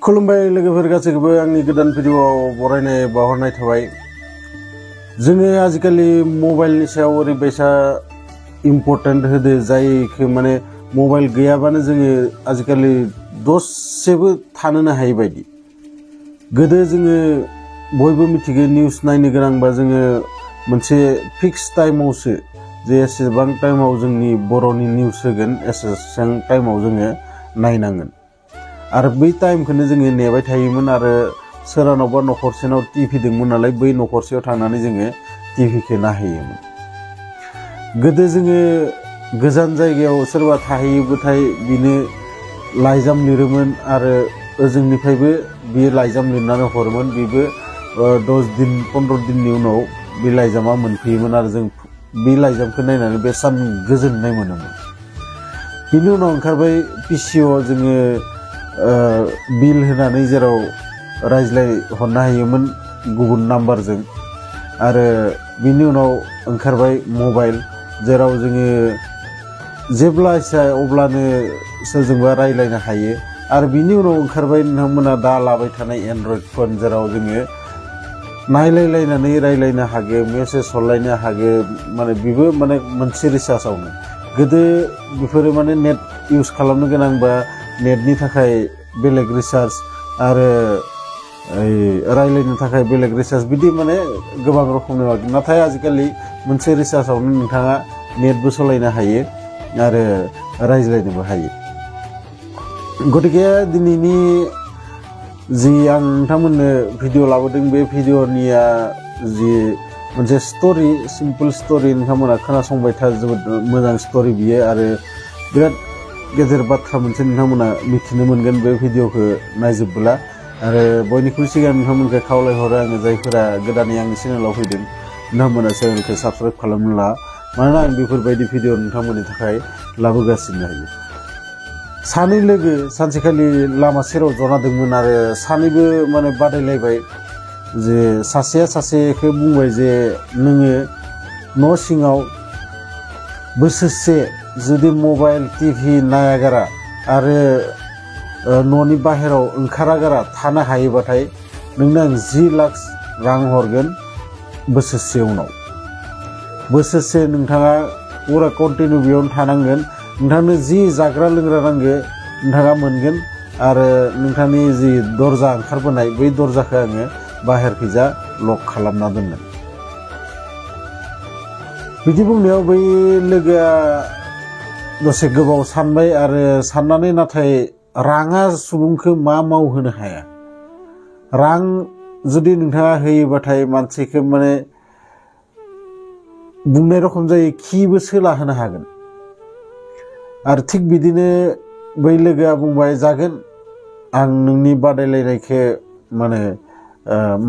खुलुमबाय लोगोफोर गासैखौबो आंनि गोदान भिडिअआव बरायनाय बावहरनाय थाबाय। जोङो आजिखालि मबाइलनि सायाव ओरैबायसा इम्पर्टेन्ट होदो जायखौ माने मबाइल गैयाबानो जोङो आजिखालि दसेबो थानोनो हायै बायदि। गोदो जोङो बयबो मिथिगौ निउस नायनो गोनांबा जोङो मोनसे फिक्स टाइमावसो जे एसेबां टाइमाव जोंनि बर'नि निउस होगोन एसेबां टाइमाव जोङो नायनांगोन। आरो बै टाइमखौनो जोङो नेबाय थायोमोन आरो सोरनावबा न'खरसेनाव टिभि दंमोन नालाय बै न'खरसेयाव थांनानै जोङो टिभिखौ नायहैयोमोन। गोदो जोङो गोजान जायगायाव सोरबा थाहैयोबाथाय बिनो लाइजाम लिरोमोन आरो ओजोंनिफ्रायबो बियो लाइजाम लिरनानै हरोमोन। बेबो 10 दिन 15 दिननि उनाव बे लाइजामा मोनफैयोमोन आरो जों बे लाइजामखौ नायनानै बेसां गोजोननाय मोनोमोन। बिनि उनाव ओंखारबाय पिसिअ जोङो बिल होनानै जेराव रायज्लायहरनो हायोमोन गुबुन नाम्बारजों। आरो बिनि उनाव ओंखारबाय मबाइल जेराव जोङो जेब्ला इच्छा अब्लानो सोरजोंबा रायज्लायनो हायो। आरो बिनि उनाव ओंखारबाय नोंथांमोना दा लाबाय थानाय एन्ड्रइड फन जेराव जोङो नायलायलायनानै रायज्लायनो हागोन, मेसेज हरलायनो हागोन। माने बेबो माने मोनसे रिसार्जआवनो। गोदो बेफोरो माने नेट इउज खालामनो गोनांबा नेटनि थाखाय बेलेग रिसार्ज आरो रायलायनो थाखाय बेलेग रिसार्ज बिदि माने गोबां रोखोमनि माबा। नाथाय आजिखालि मोनसे रिसार्जआवनो नोंथाङा नेटबो सालायनो हायो आरो रायज्लायनोबो हायो। गतिके दिनैनि जि आं नोंथांमोननो भिडिअ लाबोदों बे भिडिअनिया जि मोनसे स्ट'रि सिम्पल स्ट'रि नोंथांमोना खोनासंबाय था। जोबोद मोजां स्ट'रि बियो आरो बिराद गेदेर बाथ्रा मोनसे नोंथांमोना मिथिनो मोनगोन बे भिडिअखौ नायजोबब्ला। आरो बयनिख्रुइ सिगां नोंथांमोनखौ खावलायहरो आङो जायफोरा गोदानै आंनि चेनेलाव फैदों नोंथांमोना चेनेलखौ साबस्क्राइब खालामनो ला। मानोना आं बेफोरबायदि भिडिअ नोंथांमोननि थाखाय लाबोगासिनो हायो। सानै लोगो सानसेखालि लामा सेराव जना दंमोन आरो सानैबो माने बादायलायबाय जे सासेया सासेखौ बुंबाय जे नोङो न' सिङाव बोसोरसे जुदि मबाइल टिभि नायागारा आरो न'नि बाहेराव ओंखारागारा थानो हायोबाथाय नोंनो आं 10 लाख रां हरगोन बोसोरसे उनाव। बोसोरसे नोंथाङा पुरा कन्टिनिउ बेयावनो थानांगोन। नोंथांनो जि जाग्रा लोंग्रा नांगौ नोंथाङा मोनगोन आरो नोंथांनि जि दरजा ओंखारबोनाय बै दरजाखौ आङो बाहेरखैजा लक खालामना दोनगोन। बिदि बुंनायाव बै लोगोआ दसे गोबाव सानबाय आरो साननानै नाथाय राङा सुबुंखौ मा मावहोनो हाया। रां जुदि नोंथाङा होयोबाथाय मानसिखौ माने बुंनाय रखम जायो खिबो सोलाहोनो हागोन। आरो थिग बिदिनो बै लोगोआ बुंबाय जागोन आं नोंनि बादायलायनायखौ माने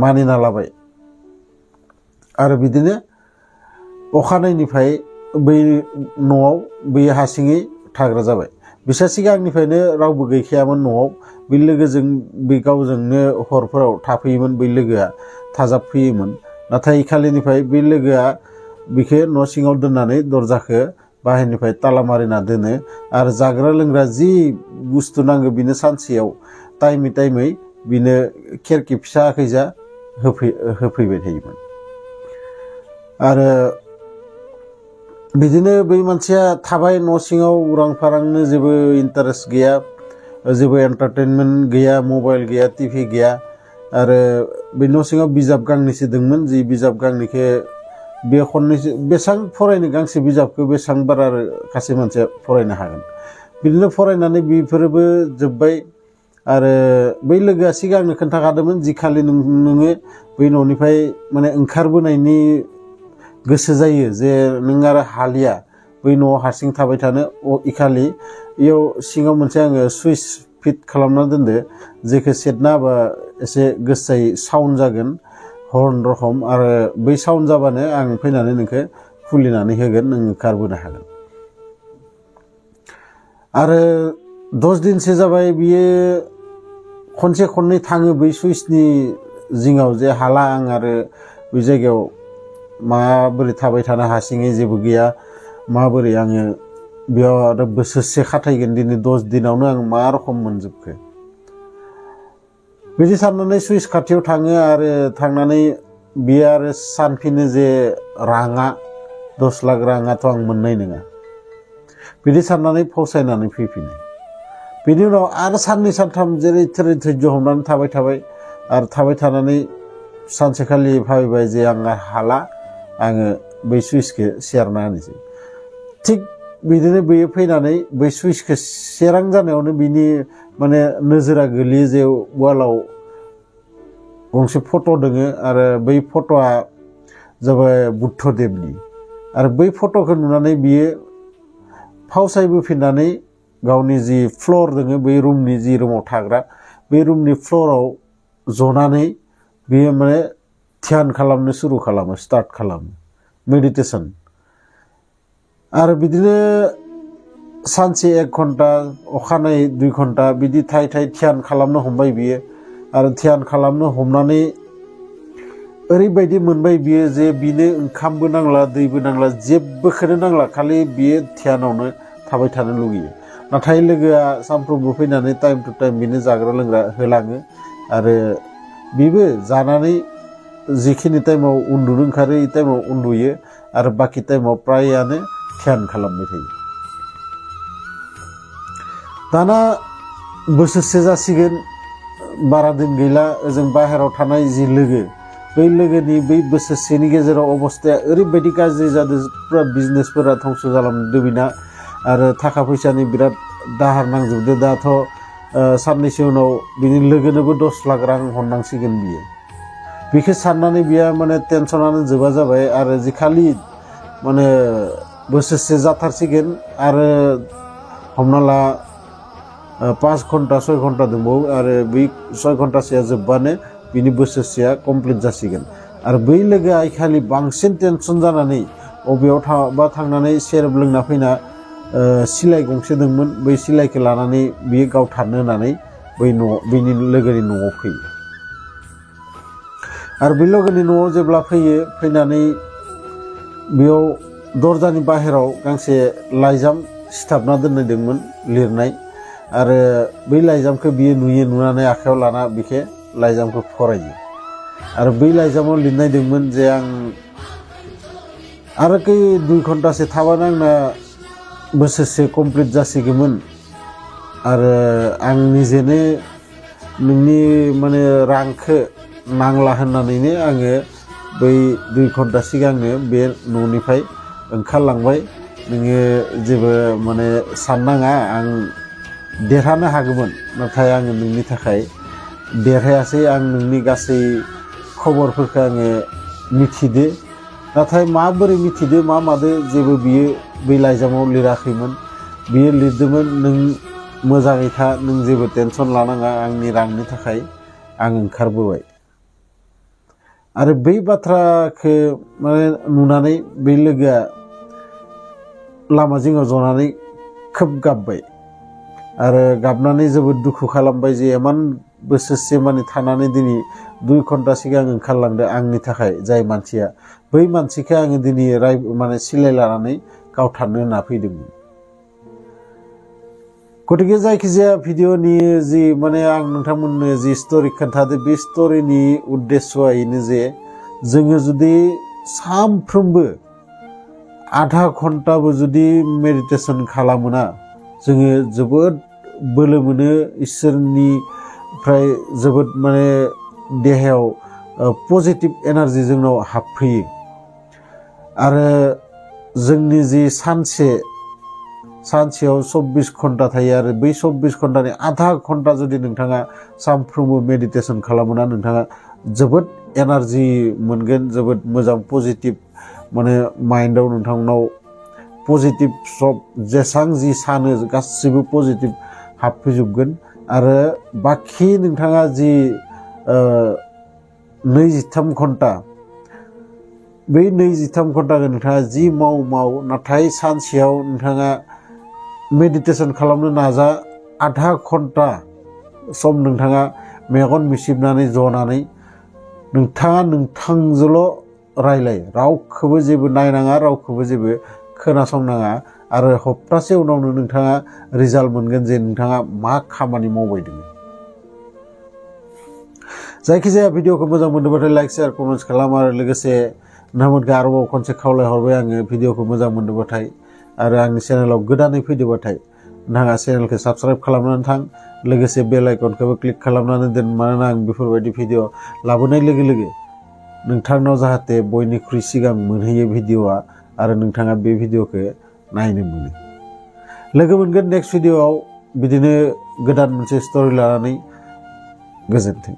मानिना लाबाय। आरो बिदिनो अखानायनिफ्राय बै न'आव बै हारसिङै थाग्रा जाबाय। बिसा सिगांनिफ्रायनो रावबो गैखायामोन न'आव। बै लोगोजों बै गावजोंनो हरफोराव थाफैयोमोन बै लोगोआ थाजाबफैयोमोन। नाथाय खालिनिफ्राय बै लोगोआ बिखौ न' सिङाव दोननानै दरजाखौ बाहेरनिफ्राय ताला मारिना दोनो आरो जाग्रा लोंग्रा जि बुस्थु नांगौ बिनो सानसेयाव टाइमै बिनो खेरखि फिसाखैजा होफैबाय थायोमोन। आरो बिदिनो बै मानसिया थाबाय न' सिङाव उरां फारांनो जेबो इन्टारेस्ट गैया, जेबो एन्टारटेनमेन्ट गैया, मबाइल गैया, टिभि गैया। आरो बे न' सिङाव बिजाब गांनैसो दंमोन जि बिजाब गांनैखौ बे खननैसो बेसेबां फरायनो गांसे बिजाबखौ बेसेबां बारा सासे मानसिया फरायनो हागोन। बिदिनो फरायनानै बेफोरबो जोब्बाय। आरो बै लोगोआ सिगांनो खोन्थाखादोंमोन जि खालि नोङो बै न'निफ्राय माने ओंखारबोनायनि गोसो जायो जे नों आरो हालिया बै न'आव हारसिं थाबाय थानो इखालि इयाव सिङाव मोनसे आङो सुइच फिट खालामना दोनदो जेखौ सेरना होबा एसे गोसायै साउन्ड जागोन हर्न रखम। आरो बै साउन्ड जाबानो आं फैनानै नोंखौ खुलिनानै होगोन, नों ओंखारबोनो हागोन। आरो 10 दिनसो जाबाय बियो खनसे खननै थाङो बै सुइचनि जिङाव जे हाला आं आरो बै जायगायाव माबोरै थाबाय थानो हारसिङै जेबो गैया, माबोरै आङो बेयाव आरो बोसोरसे खाथायगोन दिनै 10 दिनावनो आं मा रखम मोनजोबखो। बिदि साननानै सुइस खाथियाव थाङो आरो थांनानै बियो आरो सानफिनो जे राङा 10 लाख राङाथ' आं मोननाय नङा बिदि साननानै फावसायनानै फैफिनो बिनि उनाव आरो साननै सानथाम जेरै थेरै धैर्य हमनानै थाबाय आरो थाबाय थानानै सानसेखालि भाबिबाय जे आं हाला आङो बै सुइसखौ सेरना होनोसै थिग बिदिनो बेयो फैनानै बै सुइसखौ सेरां जानायावनो बिनि माने नोजोरा गोलैयो जे वालाव गंसे फट' दोङो आरो बै फट'आ जाबाय बुद्धदेबनि आरो बै फट'खौ नुनानै बियो फावसायबोफिननानै गावनि जि फ्ल'र दोङो बै रुमनि जि रुमाव थाग्रा बै रुमनि फ्ल'राव जनानै बियो माने ध्यान खालामनो सुरु खालामो स्टार्ट खालामो मेडिटेसन आरो बिदिनो सानसे 1 घन्टा अखानायै 2 घन्टा बिदि थाय ध्यान खालामनो हमबाय बियो आरो ध्यान खालामनो हमनानै ओरैबायदि मोनबाय बियो जे बिनो ओंखामबो नांला दैबो नांला जेबोखौनो नांला खालि बियो ध्यानावनो थाबाय थानो लुगैयो नाथाय लोगोआ सानफ्रोमबो फैनानै टाइम टु टाइम बिनो जाग्रा लोंग्रा होलाङो आरो बिबो जानानै जिखिनि टाइमाव उन्दुनो ओंखारो ई टाइमाव उन्दुयो आरो बाखि टाइमाव प्रायानो ध्यान खालामबाय थायो दाना बोसोरसे जासिगोन बारा दिन गैला ओजों बाहेराव थानाय जि लोगो बै लोगोनि बै बोसोरसेनि गेजेराव अबस्थाया ओरैबायदि गाज्रि जादों पुरा बिजनेसफोरा धंस जालांदों बिना आरो थाखा फैसानि बिराद दाहार नांजोबदों दाथ' साननैसो उनाव बिनि लोगोनोबो 10 लाख रां हरनांसिगोन बियो बेखौ साननानै बिया माने टेनसनानो जोबा जाबाय आरो जि खालि माने बोसोरसे जाथारसिगोन आरो हमना ला 5 घन्टा 6 घन्टा दंबावो आरो बै 6 घन्टासोआ जोबबानो बिनि बोसोरसेया कमप्लिट जासिगोन आरो बै लोगोआ खालि बांसिन टेनसन जानानै अबेयाव थांनानै सेरेब लोंना फैना सिलाइ गंसे दंमोन बै सिलाइखौ लानानै बियो गावथारनो होननानै बैनि लोगोनि न'आव फैयो आरो बै लोगोनि न'आव जेब्ला फैनानै बेयाव दरजानि बाहेराव गांसे लाइजाम सिथाबना दोननाय दंमोन लिरनाय आरो बै लाइजामखौ बियो नुनानै आखायाव लाना बेखे लाइजामखौ फरायो आरो बै लाइजामाव लिरनाय दंमोन जे आं आरो 2 घन्टासो थाबानो आंना बोसोरसे कमप्लिट जासिगौमोन आरो आं निजेनो नोंनि माने रांखौ नांला होननानैनो आङो बै 2 घन्टा सिगांनो बे न'निफ्राय ओंखारलांबाय नोङो जेबो माने साननाङा आं देरहानो हागौमोन नाथाय आङो नोंनि थाखाय देरहायासै आं नोंनि गासै खबरफोरखौ आङो मिथिदो नाथाय माबोरै मिथिदो मा मादो जेबो बियो बै लाइजामाव लिराखैमोन बियो लिरदोंमोन नों मोजाङै था नों जेबो टेनसन लानाङा आंनि रांनि थाखाय आं ओंखारबोबाय आरो बै बाथ्राखौ माने नुनानै बै लोगोआ लामा जिङाव जनानै खोब गाबबाय आरो गाबनानै जोबोद दुखु खालामबाय जे इमान बोसोरसे माने थानानै दिनै 2 घन्टा सिगां ओंखारलांदो आंनि थाखाय जाय मानसिया बै मानसिखौ आङो दिनै माने सिलाइ लानानै गावथारनो होनना फैदोंमोन गतिके जायखिजाया भिडिअनि जि माने आं नोंथांमोननो जि स्टोरी खोन्थादो बे स्टोरीनि उद्देश्यआ बेनो जे जोङो जुदि सानफ्रोमबो आधा घन्टाबो जुदि मेडिटेसन खालामोना जोङो जोबोद बोलो मोनो इसोरनिफ्राय जोबोद माने देहायाव पजिटिभ एनार्जि जोंनाव हाबफैयो आरो जोंनि जि सानसेयाव 24 घन्टा थायो आरो बै 24 घन्टानि आधा घन्टा जुदि नोंथाङा सानफ्रोमबो मेडिटेसन खालामोना नोंथाङा जोबोद एनार्जि मोनगोन जोबोद मोजां पजिटिभ माने माइन्डआव नोंथांनाव पजिटिभ सब जेसां जि सानो गासिबो पजिटिभ हाबफैजोबगोन आरो बाखि नोंथाङा जि 23 घन्टा बै 23 घन्टाखौ नोंथाङा जि माव नाथाय सानसेयाव नोंथाङा मेडिटेसन खालामनो नाजा आधा घन्टा सम नोंथाङा मेगन मिसिबनानै जनानै नोंथाङा नोंथांजोंल' रायलाय रावखौबो जेबो नायनाङा रावखौबो जेबो खोनासंनाङा आरो हप्तासे उनावनो नोंथाङा रिजाल्ट मोनगोन जे नोंथाङा मा खामानि मावबाय दङ जायखिजाया भिडिअखौ मोजां मोनोबाथाय लाइक शेयार कमेन्ट्स खालाम आरो लोगोसे नोंथांमोनखौ आरोबाव खनसे खावलायहरबाय आङो भिडिअखौ मोजां मोनोबाथाय आरो आंनि चेनेलाव गोदानै फैदोंबाथाय नोंथाङा चेनेलखौ साबस्क्राइब खालामनानै थां लोगोसे बेल आइकनखौबो क्लिक खालामनानै दोन मानोना आं बेफोरबायदि भिडिअ लाबोनाय लोगो लोगो नोंथांनाव जाहाथे बयनिख्रुइ सिगां मोनहैयो भिडिअआ आरो नोंथाङा बे भिडिअखौ नायनो मोनो लोगो मोनगोन नेक्स्ट भिडिअआव बिदिनो गोदान मोनसे स्ट'रि लानानै गोजोन्थों।